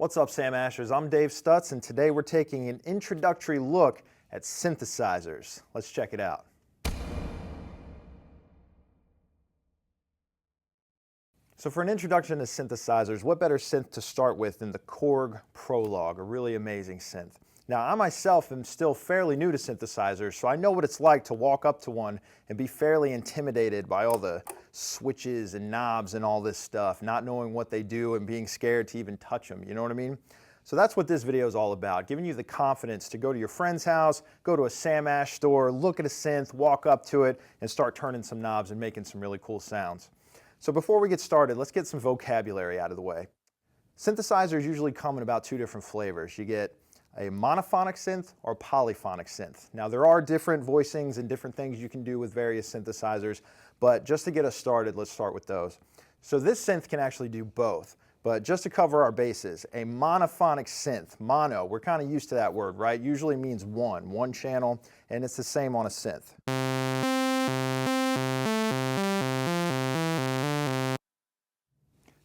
What's up, Sam Ashers? I'm Dave Stutts, and today we're taking an introductory look at synthesizers. Let's check it out. So for an introduction to synthesizers, what better synth to start with than the Korg Prologue, a really amazing synth. Now, I myself am still fairly new to synthesizers, so I know what it's like to walk up to one and be fairly intimidated by all the switches and knobs and all this stuff, not knowing what they do and being scared to even touch them, you know what I mean? So that's what this video is all about, giving you the confidence to go to your friend's house, go to a Sam Ash store, look at a synth, walk up to it, and start turning some knobs and making some really cool sounds. So before we get started, let's get some vocabulary out of the way. Synthesizers usually come in about two different flavors. You get a monophonic synth or polyphonic synth. Now there are different voicings and different things you can do with various synthesizers, but just to get us started, let's start with those. So this synth can actually do both, but just to cover our bases, a monophonic synth, mono, we're kind of used to that word, right? Usually means one channel, and it's the same on a synth.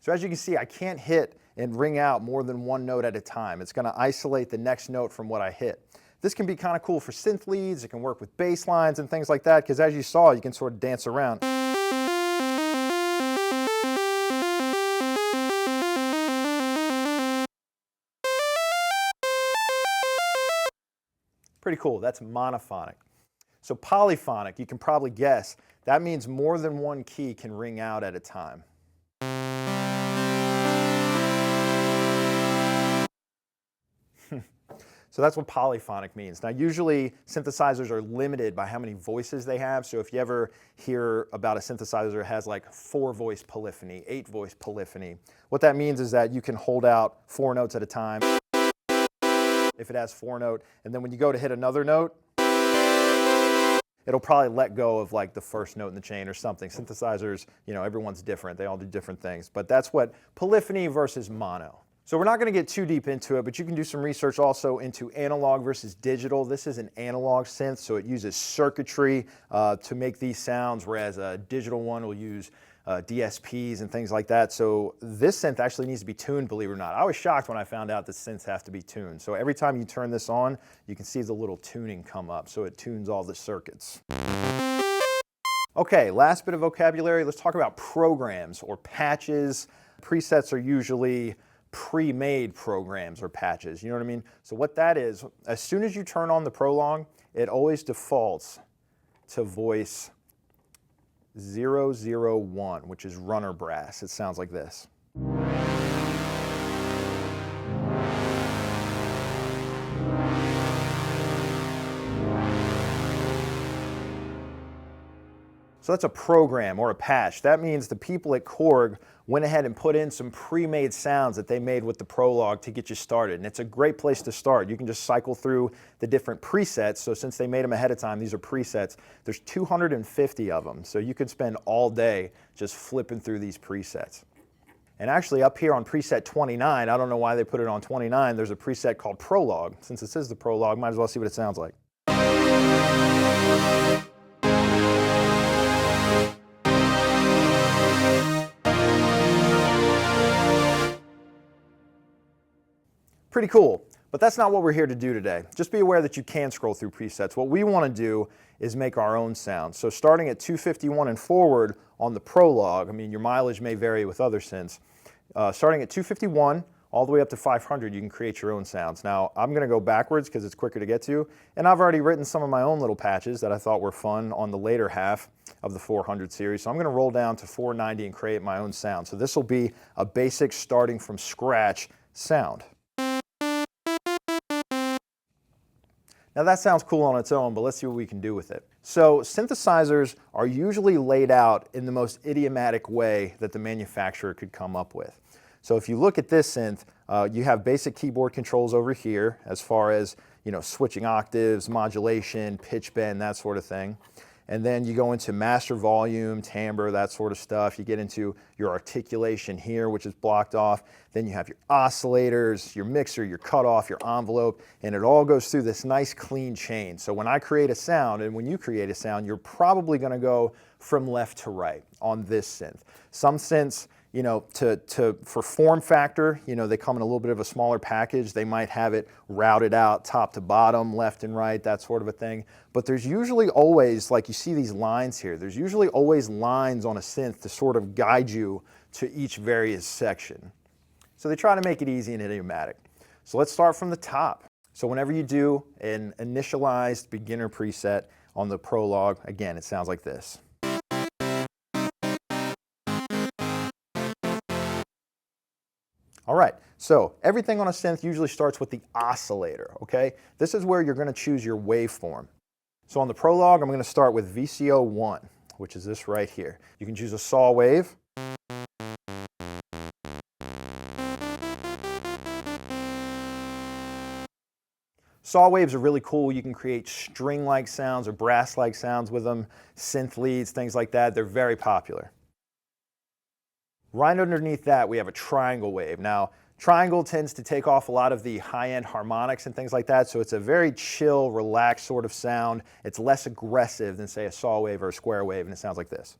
So as you can see, I can't hit and ring out more than one note at a time. It's going to isolate the next note from what I hit. This can be kind of cool for synth leads. It can work with bass lines and things like that, because as you saw, you can sort of dance around. Pretty cool. That's monophonic. So polyphonic, you can probably guess, that means more than one key can ring out at a time. So that's what polyphonic means. Now usually synthesizers are limited by how many voices they have. So if you ever hear about a synthesizer that has like 4-voice polyphony, 8-voice polyphony, what that means is that you can hold out 4 notes at a time if it has 4-note, and then when you go to hit another note, it'll probably let go of like the first note in the chain or something. Synthesizers, you know, everyone's different. They all do different things, but that's what polyphony versus mono. So we're not going to get too deep into it, but you can do some research also into analog versus digital. This is an analog synth, so it uses circuitry to make these sounds, whereas a digital one will use DSPs and things like that. So this synth actually needs to be tuned, believe it or not. I was shocked when I found out that synths have to be tuned. So every time you turn this on, you can see the little tuning come up, so it tunes all the circuits. Okay, last bit of vocabulary. Let's talk about programs or patches. Presets are usually pre-made programs or patches, you know what I mean? So what that is, as soon as you turn on the Prologue, it always defaults to voice 001, which is runner brass. It sounds like this. So that's a program or a patch. That means the people at Korg went ahead and put in some pre-made sounds that they made with the Prologue to get you started. And it's a great place to start. You can just cycle through the different presets. So since they made them ahead of time, these are presets. There's 250 of them. So you could spend all day just flipping through these presets. And actually up here on preset 29, I don't know why they put it on 29, there's a preset called Prologue. Since this is the Prologue, might as well see what it sounds like. Pretty cool, but that's not what we're here to do today. Just be aware that you can scroll through presets. What we want to do is make our own sounds. So starting at 251 and forward on the Prologue, I mean your mileage may vary with other synths. Starting at 251 all the way up to 500, you can create your own sounds. Now I'm going to go backwards because it's quicker to get to, and I've already written some of my own little patches that I thought were fun on the later half of the 400 series. So I'm going to roll down to 490 and create my own sound. So this will be a basic starting from scratch sound. Now that sounds cool on its own, but let's see what we can do with it. So synthesizers are usually laid out in the most idiomatic way that the manufacturer could come up with. So if you look at this synth, you have basic keyboard controls over here as far as, you know, switching octaves, modulation, pitch bend, that sort of thing. And then you go into master volume, timbre, that sort of stuff. You get into your articulation here, which is blocked off. Then you have your oscillators, your mixer, your cutoff, your envelope, and it all goes through this nice clean chain. So when I create a sound, and when you create a sound, you're probably going to go from left to right on this synth. Some synths, you know, for form factor, you know, they come in a little bit of a smaller package. They might have it routed out top to bottom, left and right, that sort of a thing. But there's usually always, like you see these lines here, there's usually always lines on a synth to sort of guide you to each various section. So they try to make it easy and idiomatic. So let's start from the top. So whenever you do an initialized beginner preset on the Prologue, again, it sounds like this. All right, so everything on a synth usually starts with the oscillator, okay? This is where you're going to choose your waveform. So on the Prologue, I'm going to start with VCO1, which is this right here. You can choose a saw wave. Saw waves are really cool. You can create string-like sounds or brass-like sounds with them, synth leads, things like that. They're very popular. Right underneath that, we have a triangle wave. Now, triangle tends to take off a lot of the high-end harmonics and things like that, so it's a very chill, relaxed sort of sound. It's less aggressive than, say, a saw wave or a square wave, and it sounds like this.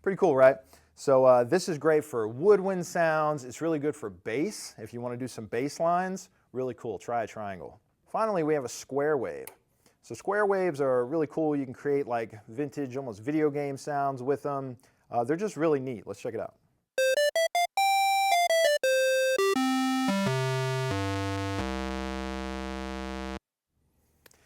Pretty cool, right? So this is great for woodwind sounds. It's really good for bass. If you want to do some bass lines, really cool. Try a triangle. Finally, we have a square wave. So square waves are really cool. You can create like vintage, almost video game sounds with them. They're just really neat. Let's check it out.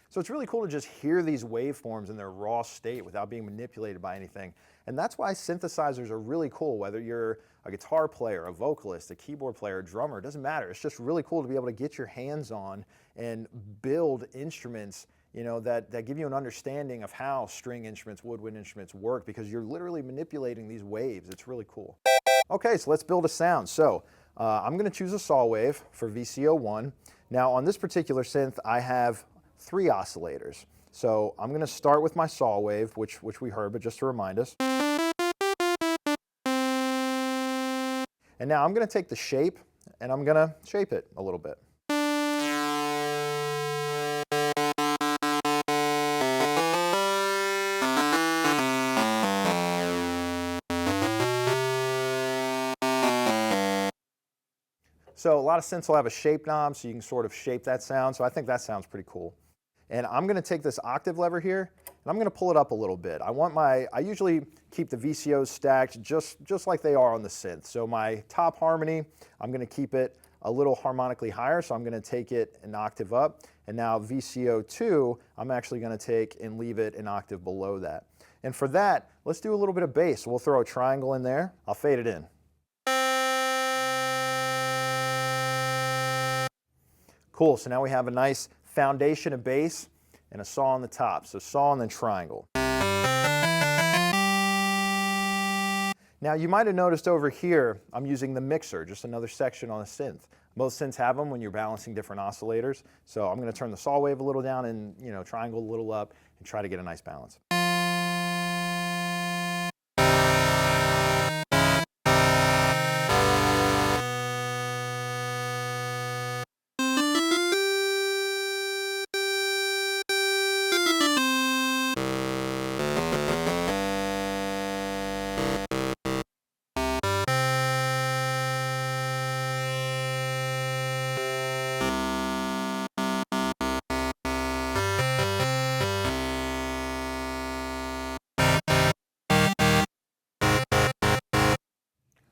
So it's really cool to just hear these waveforms in their raw state without being manipulated by anything. And that's why synthesizers are really cool, whether you're a guitar player, a vocalist, a keyboard player, a drummer, it doesn't matter. It's just really cool to be able to get your hands on and build instruments, you know, that give you an understanding of how string instruments, woodwind instruments work, because you're literally manipulating these waves. It's really cool. Okay, so let's build a sound. So I'm going to choose a saw wave for VCO1. Now on this particular synth, I have 3 oscillators. So I'm going to start with my saw wave, which we heard, but just to remind us. And now I'm going to take the shape and I'm going to shape it a little bit. So a lot of synths will have a shape knob, so you can sort of shape that sound. So I think that sounds pretty cool. And I'm going to take this octave lever here, and I'm going to pull it up a little bit. I usually keep the VCOs stacked just like they are on the synth. So my top harmony, I'm going to keep it a little harmonically higher, so I'm going to take it an octave up. And now VCO2, I'm actually going to take and leave it an octave below that. And for that, let's do a little bit of bass. We'll throw a triangle in there. I'll fade it in. Cool, so now we have a nice foundation of bass and a saw on the top. So saw and then triangle. Now you might have noticed over here, I'm using the mixer, just another section on a synth. Most synths have them when you're balancing different oscillators. So I'm going to turn the saw wave a little down and, you know, triangle a little up and try to get a nice balance.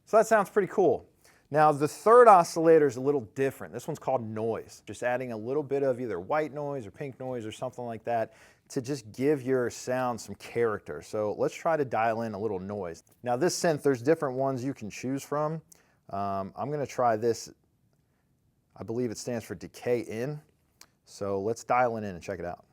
So that sounds pretty cool. Now the third oscillator is a little different. This one's called noise. Just adding a little bit of either white noise or pink noise or something like that to just give your sound some character. So let's try to dial in a little noise. Now this synth, there's different ones you can choose from. I'm going to try this. I believe it stands for decay in. So let's dial it in and check it out.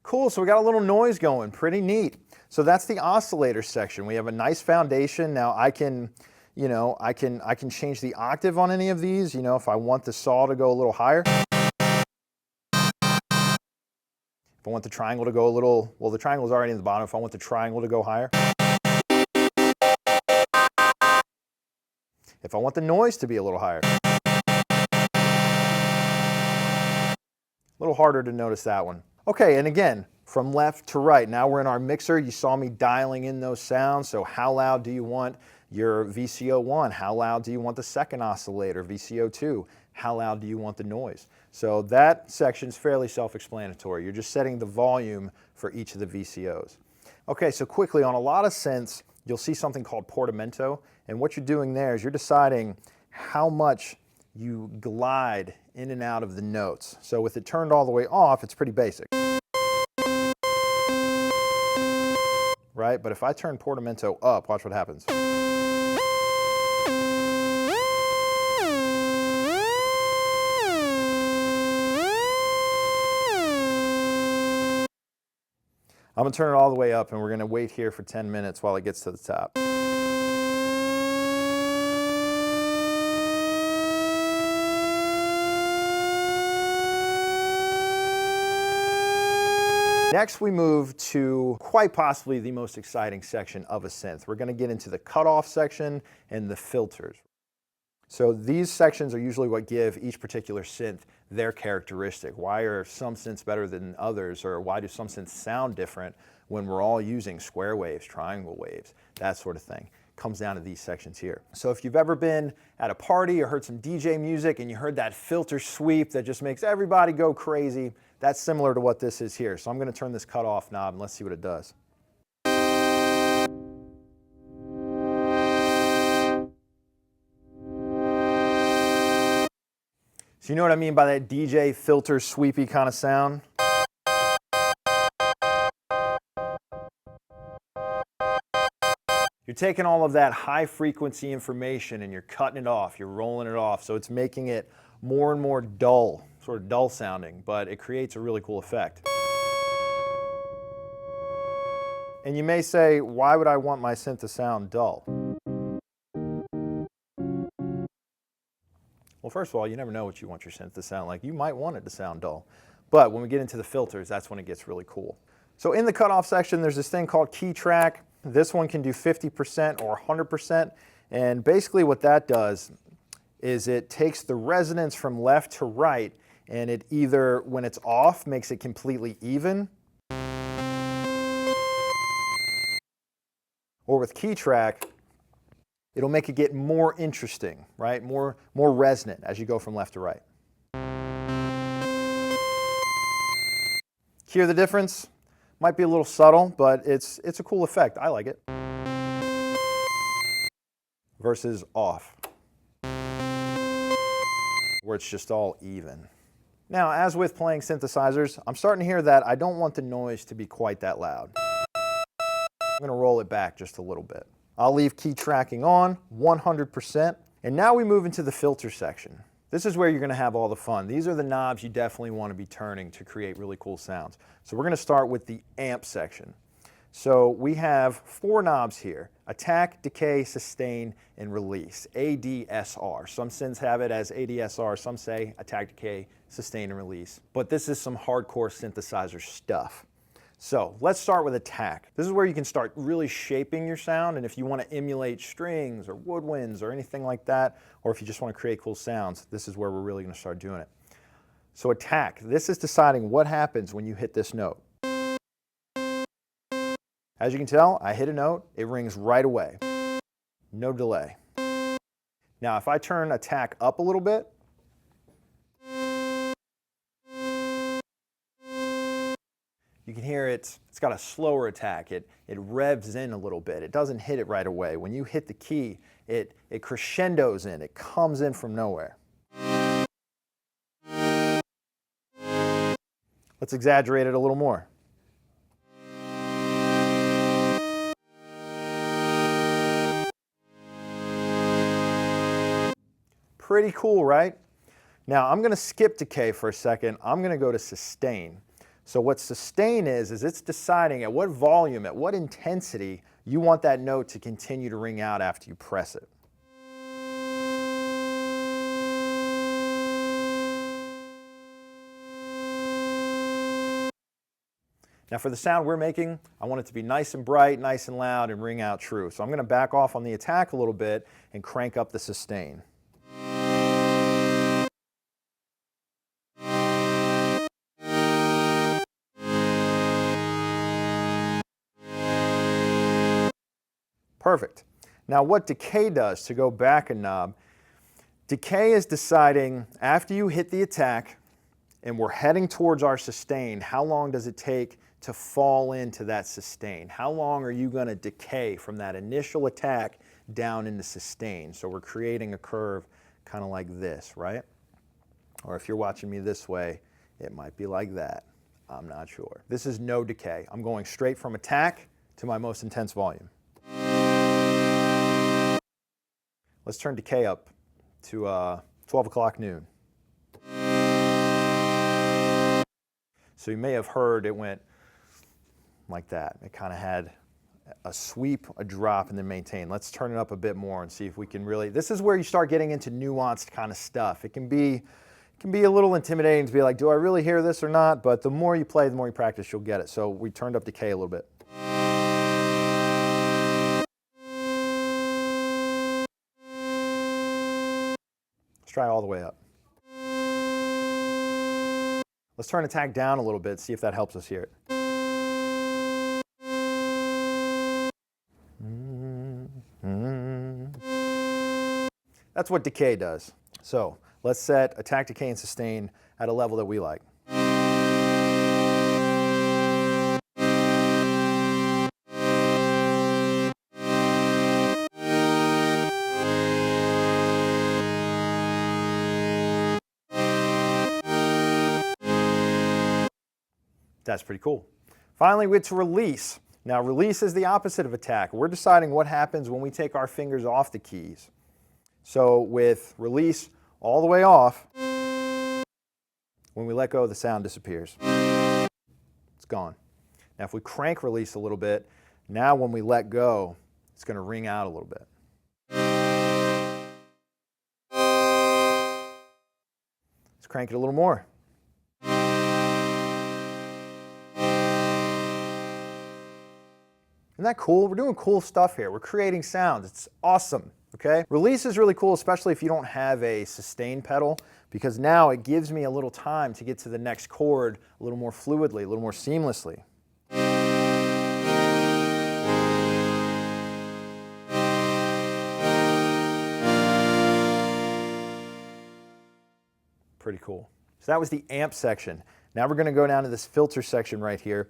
Cool, so we got a little noise going, pretty neat. So that's the oscillator section. We have a nice foundation. Now I can, you know, I can change the octave on any of these, you know, if I want the saw to go a little higher. If I want the triangle to go a little, well, the triangle's already in the bottom. If I want the triangle to go higher. If I want the noise to be a little higher. A little harder to notice that one. Okay, and again, from left to right. Now we're in our mixer. You saw me dialing in those sounds. So how loud do you want your VCO1? How loud do you want the second oscillator, VCO2? How loud do you want the noise? So that section's fairly self-explanatory. You're just setting the volume for each of the VCOs. Okay, so quickly, on a lot of synths, you'll see something called Portamento. And what you're doing there is you're deciding how much you glide in and out of the notes. So with it turned all the way off, it's pretty basic. Right? But if I turn Portamento up, watch what happens. I'm going to turn it all the way up, and we're going to wait here for 10 minutes while it gets to the top. Next, we move to quite possibly the most exciting section of a synth. We're going to get into the cutoff section and the filters. So these sections are usually what give each particular synth their characteristic. Why are some synths better than others, or why do some synths sound different when we're all using square waves, triangle waves, that sort of thing. Comes down to these sections here. So if you've ever been at a party or heard some DJ music and you heard that filter sweep that just makes everybody go crazy, that's similar to what this is here. So I'm going to turn this cutoff knob and let's see what it does. So you know what I mean by that DJ filter sweepy kind of sound? You're taking all of that high frequency information and you're cutting it off, you're rolling it off, so it's making it more and more dull, sort of dull sounding, but it creates a really cool effect. And you may say, why would I want my synth to sound dull? Well, first of all, you never know what you want your synth to sound like. You might want it to sound dull. But when we get into the filters, that's when it gets really cool. So in the cutoff section, there's this thing called key track. This one can do 50% or 100%. And basically what that does is it takes the resonance from left to right, and it either, when it's off, makes it completely even, or with key track, it'll make it get more interesting, right? More resonant as you go from left to right. Hear the difference? Might be a little subtle, but it's a cool effect. I like it. Versus off, where it's just all even. Now, as with playing synthesizers, I'm starting to hear that I don't want the noise to be quite that loud. I'm going to roll it back just a little bit. I'll leave key tracking on, 100%. And now we move into the filter section. This is where you're going to have all the fun. These are the knobs you definitely want to be turning to create really cool sounds. So we're going to start with the amp section. So we have 4 knobs here: attack, decay, sustain, and release, ADSR. Some synths have it as ADSR, some say attack, decay, sustain, and release. But this is some hardcore synthesizer stuff. So let's start with attack. This is where you can start really shaping your sound, and if you want to emulate strings or woodwinds or anything like that, or if you just want to create cool sounds, this is where we're really going to start doing it. So attack, this is deciding what happens when you hit this note. As you can tell, I hit a note, it rings right away. No delay. Now if I turn attack up a little bit, you can hear it's got a slower attack. It revs in a little bit. It doesn't hit it right away. When you hit the key, it crescendos in. It comes in from nowhere. Let's exaggerate it a little more. Pretty cool, right? Now I'm going to skip decay for a second. I'm going to go to sustain. So what sustain is it's deciding at what volume, at what intensity you want that note to continue to ring out after you press it. Now for the sound we're making, I want it to be nice and bright, nice and loud, and ring out true. So I'm going to back off on the attack a little bit and crank up the sustain. Perfect. Now what decay does, to go back a knob, decay is deciding after you hit the attack and we're heading towards our sustain, how long does it take to fall into that sustain? How long are you going to decay from that initial attack down into sustain? So we're creating a curve kind of like this, right? Or if you're watching me this way, it might be like that. I'm not sure. This is no decay. I'm going straight from attack to my most intense volume. Let's turn decay up to 12 o'clock noon. So you may have heard it went like that. It kind of had a sweep, a drop, and then maintain. Let's turn it up a bit more and see if we can really, this is where you start getting into nuanced kind of stuff. It can be a little intimidating to be like, do I really hear this or not? But the more you play, the more you practice, you'll get it. So we turned up decay a little bit. Let's try all the way up. Let's turn attack down a little bit, see if that helps us hear it. That's what decay does. So let's set attack, decay, and sustain at a level that we like. That's pretty cool. Finally, we get to release. Now, release is the opposite of attack. We're deciding what happens when we take our fingers off the keys. So with release all the way off, when we let go, the sound disappears. It's gone. Now, if we crank release a little bit, now when we let go, it's going to ring out a little bit. Let's crank it a little more. Isn't that cool? We're doing cool stuff here. We're creating sounds. It's awesome, okay? Release is really cool, especially if you don't have a sustain pedal, because now it gives me a little time to get to the next chord a little more fluidly, a little more seamlessly. Pretty cool. So that was the amp section. Now we're going to go down to this filter section right here.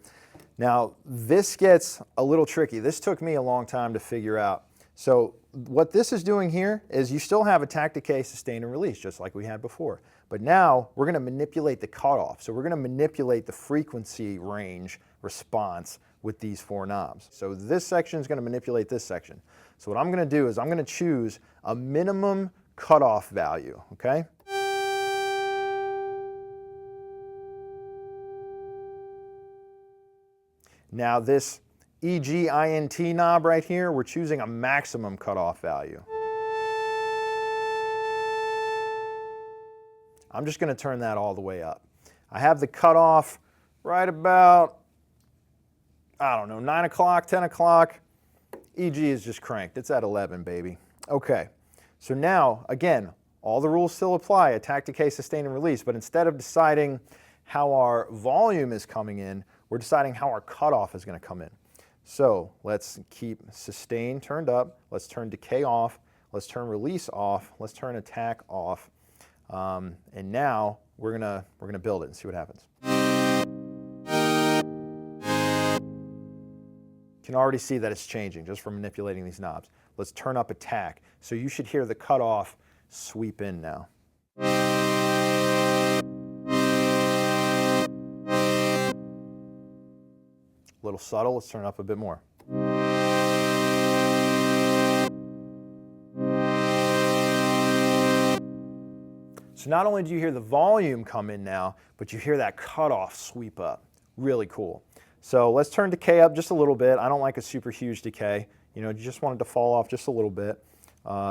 Now, this gets a little tricky. This took me a long time to figure out. So what this is doing here is you still have attack, decay, sustain, and release, just like we had before. But now we're going to manipulate the cutoff. So we're going to manipulate the frequency range response with these four knobs. So this section is going to manipulate this section. So what I'm going to do is I'm going to choose a minimum cutoff value, okay? Now this EGINT knob right here, we're choosing a maximum cutoff value. I'm just going to turn that all the way up. I have the cutoff right about, I don't know, 9 o'clock, 10 o'clock. EG is just cranked. It's at 11, baby. Okay, so now, again, all the rules still apply, attack, decay, sustain, and release, but instead of deciding how our volume is coming in, we're deciding how our cutoff is going to come in. So let's keep sustain turned up. Let's turn decay off. Let's turn release off. Let's turn attack off. And now we're gonna build it and see what happens. You can already see that it's changing just from manipulating these knobs. Let's turn up attack. So you should hear the cutoff sweep in now. A little subtle, let's turn it up a bit more. So not only do you hear the volume come in now, but you hear that cutoff sweep up. Really cool. So let's turn decay up just a little bit. I don't like a super huge decay. You know, you just want it to fall off just a little bit.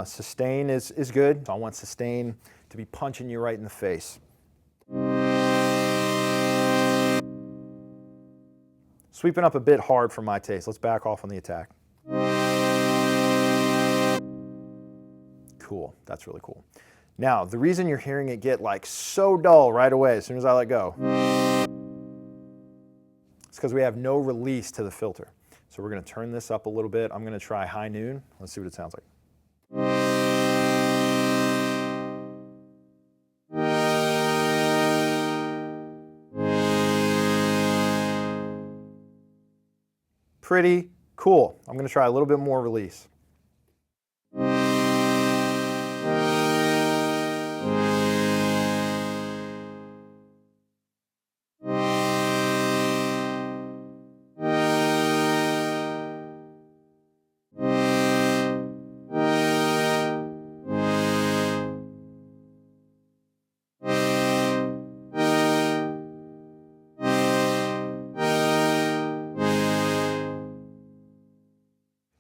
Sustain is good. So I want sustain to be punching you right in the face. Sweeping up a bit hard for my taste. Let's back off on the attack. Cool, that's really cool. Now, the reason you're hearing it get like so dull right away as soon as I let go, it's because we have no release to the filter. So we're gonna turn this up a little bit. I'm gonna try high noon. Let's see what it sounds like. Pretty cool. I'm gonna try a little bit more release.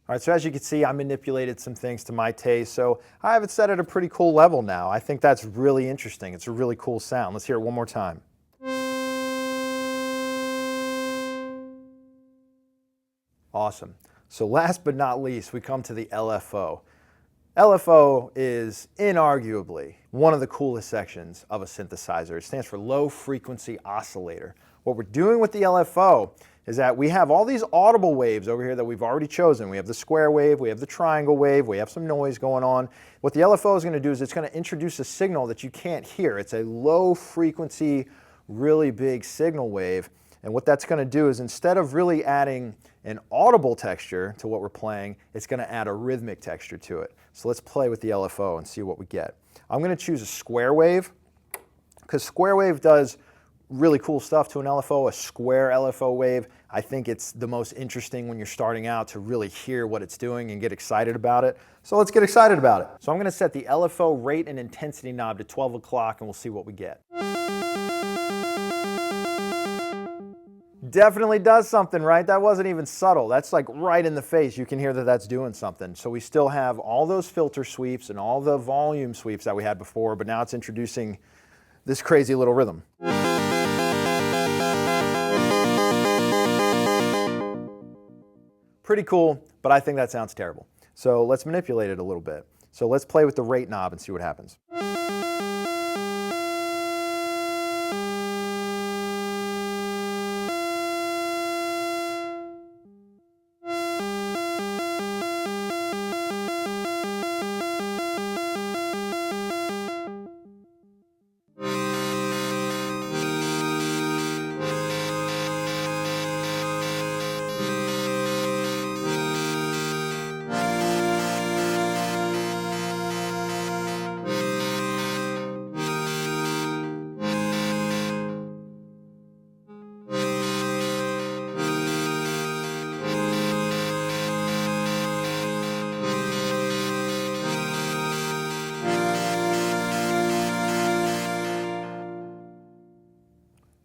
All right, so as you can see, I manipulated some things to my taste, so I have it set at a pretty cool level now. I think that's really interesting. It's a really cool sound. Let's hear it one more time. Awesome. So last but not least, we come to the LFO. LFO is inarguably one of the coolest sections of a synthesizer. It stands for low frequency oscillator. What we're doing with the LFO is that we have all these audible waves over here that we've already chosen. We have the square wave, we have the triangle wave, we have some noise going on. What the LFO is going to do is it's going to introduce a signal that you can't hear. It's a low frequency, really big signal wave. And what that's going to do is instead of really adding an audible texture to what we're playing, it's going to add a rhythmic texture to it. So let's play with the LFO and see what we get. I'm going to choose a square wave because square wave does really cool stuff to an LFO, a square LFO wave. I think it's the most interesting when you're starting out to really hear what it's doing and get excited about it. So let's get excited about it. So I'm going to set the LFO rate and intensity knob to 12 o'clock and we'll see what we get. Definitely does something, right? That wasn't even subtle. That's like right in the face. You can hear that that's doing something. So we still have all those filter sweeps and all the volume sweeps that we had before, but now it's introducing this crazy little rhythm. Pretty cool, but I think that sounds terrible. So let's manipulate it a little bit. So let's play with the rate knob and see what happens.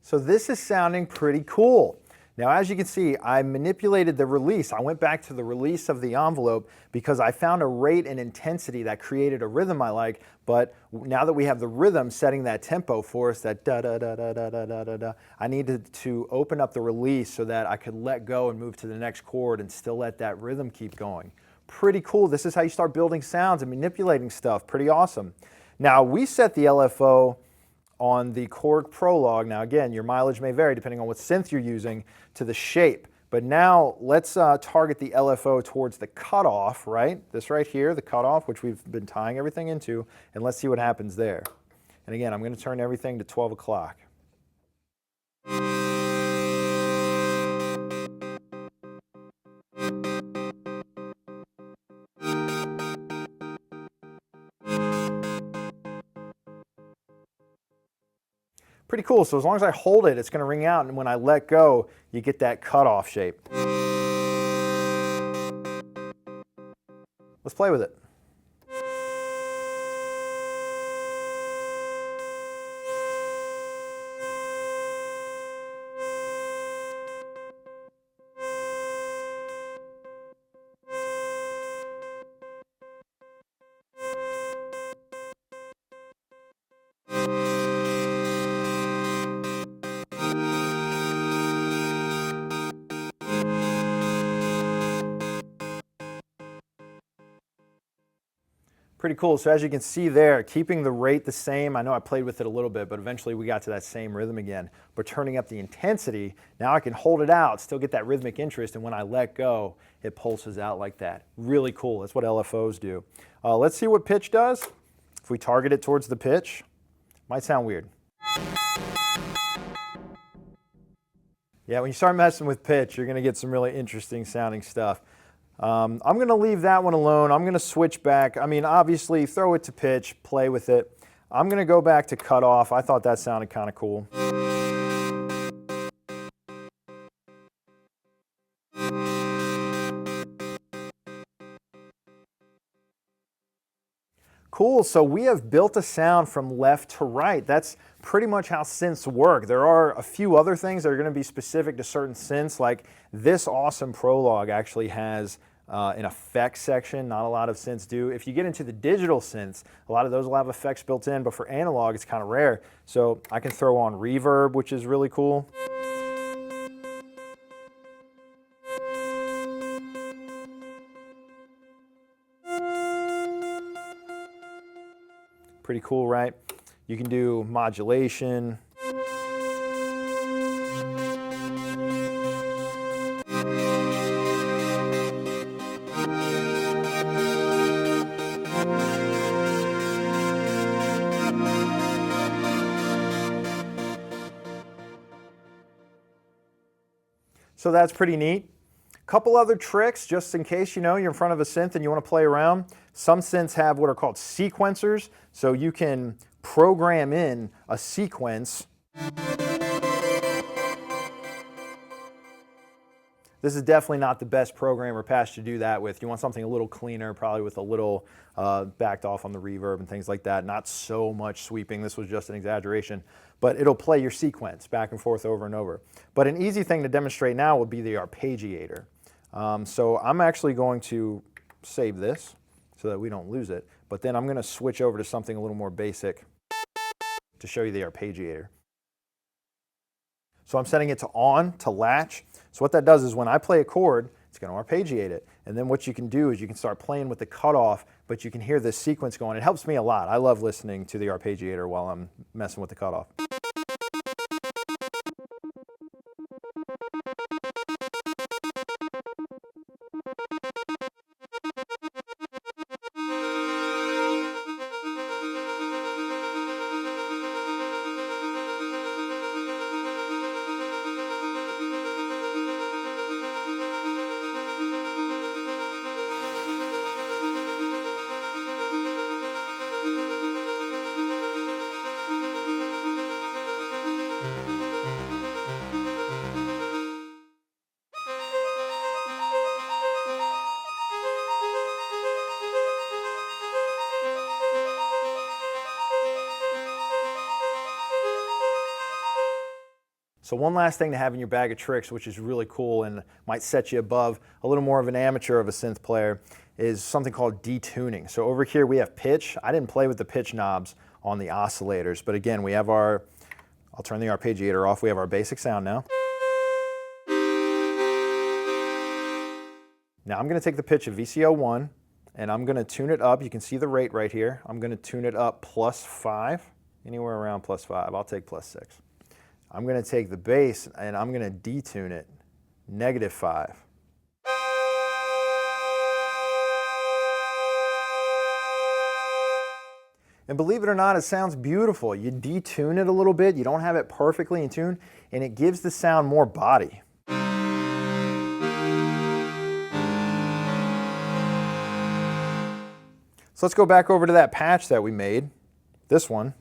So this is sounding pretty cool. Now, as you can see, I manipulated the release. I went back to the release of the envelope because I found a rate and intensity that created a rhythm I like, but now that we have the rhythm setting that tempo for us, that da-da-da-da-da-da-da-da, I needed to open up the release so that I could let go and move to the next chord and still let that rhythm keep going. Pretty cool. This is how you start building sounds and manipulating stuff. Pretty awesome. Now, we set the LFO on the Korg Prologue. Now again, your mileage may vary depending on what synth you're using, to the shape. But now let's target the LFO towards the cutoff, right? This right here, the cutoff, which we've been tying everything into, and let's see what happens there. And again, I'm going to turn everything to 12 o'clock. Pretty cool. So as long as I hold it, it's going to ring out, and when I let go, you get that cutoff shape. Let's play with it. Pretty cool. So as you can see there, keeping the rate the same, I know I played with it a little bit, but eventually we got to that same rhythm again. But turning up the intensity, now I can hold it out, still get that rhythmic interest, and when I let go, it pulses out like that. Really cool. That's what LFOs do. Let's see what pitch does. If we target it towards the pitch, might sound weird. Yeah, when you start messing with pitch, you're going to get some really interesting sounding stuff. I'm going to leave that one alone. I'm going to switch back. I mean, obviously, throw it to pitch, play with it. I'm going to go back to cutoff. I thought that sounded kind of cool. Cool, so we have built a sound from left to right. That's pretty much how synths work. There are a few other things that are going to be specific to certain synths, like this awesome Prologue actually has an effects section. Not a lot of synths do. If you get into the digital synths, a lot of those will have effects built in, but for analog it's kind of rare. So I can throw on reverb, which is really cool. Pretty cool, right? You can do modulation. So that's pretty neat. Couple other tricks, just in case you're in front of a synth and you want to play around. Some synths have what are called sequencers, so you can program in a sequence. This is definitely not the best program or patch to do that with. You want something a little cleaner, probably with a little backed off on the reverb and things like that. Not so much sweeping. This was just an exaggeration. But it'll play your sequence back and forth over and over. But an easy thing to demonstrate now would be the arpeggiator. So I'm actually going to save this so that we don't lose it. But then I'm going to switch over to something a little more basic to show you the arpeggiator. So I'm setting it to on, to latch. So what that does is when I play a chord, it's going to arpeggiate it. And then what you can do is you can start playing with the cutoff, but you can hear this sequence going. It helps me a lot. I love listening to the arpeggiator while I'm messing with the cutoff. So one last thing to have in your bag of tricks, which is really cool and might set you above a little more of an amateur of a synth player, is something called detuning. So over here we have pitch. I didn't play with the pitch knobs on the oscillators, but again, we have our, I'll turn the arpeggiator off. We have our basic sound now. Now I'm going to take the pitch of VCO1 and I'm going to tune it up. You can see the rate right here. I'm going to tune it up +5, anywhere around +5. I'll take +6. I'm going to take the bass and I'm going to detune it, -5. And believe it or not, it sounds beautiful. You detune it a little bit, you don't have it perfectly in tune, and it gives the sound more body. So let's go back over to that patch that we made, this one.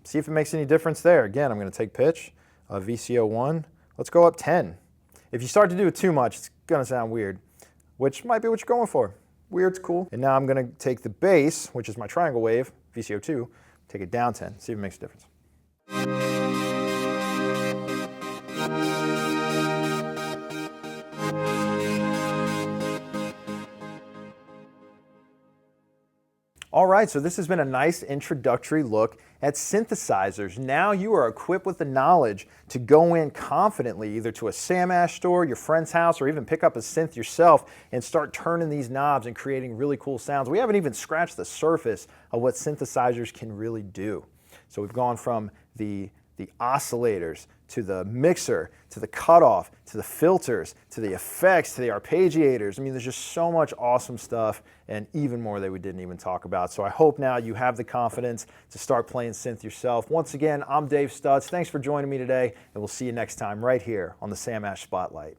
See if it makes any difference there. Again, I'm going to take pitch, VCO1. Let's go up 10. If you start to do it too much, it's going to sound weird, which might be what you're going for. Weird's cool. And now I'm going to take the bass, which is my triangle wave, VCO2, take it down 10. See if it makes a difference. All right, so this has been a nice introductory look at synthesizers. Now you are equipped with the knowledge to go in confidently either to a Sam Ash store, your friend's house, or even pick up a synth yourself and start turning these knobs and creating really cool sounds. We haven't even scratched the surface of what synthesizers can really do. So we've gone from the oscillators, to the mixer, to the cutoff, to the filters, to the effects, to the arpeggiators. I mean, there's just so much awesome stuff and even more that we didn't even talk about. So I hope now you have the confidence to start playing synth yourself. Once again, I'm Dave Stutts. Thanks for joining me today, and we'll see you next time right here on the Sam Ash Spotlight.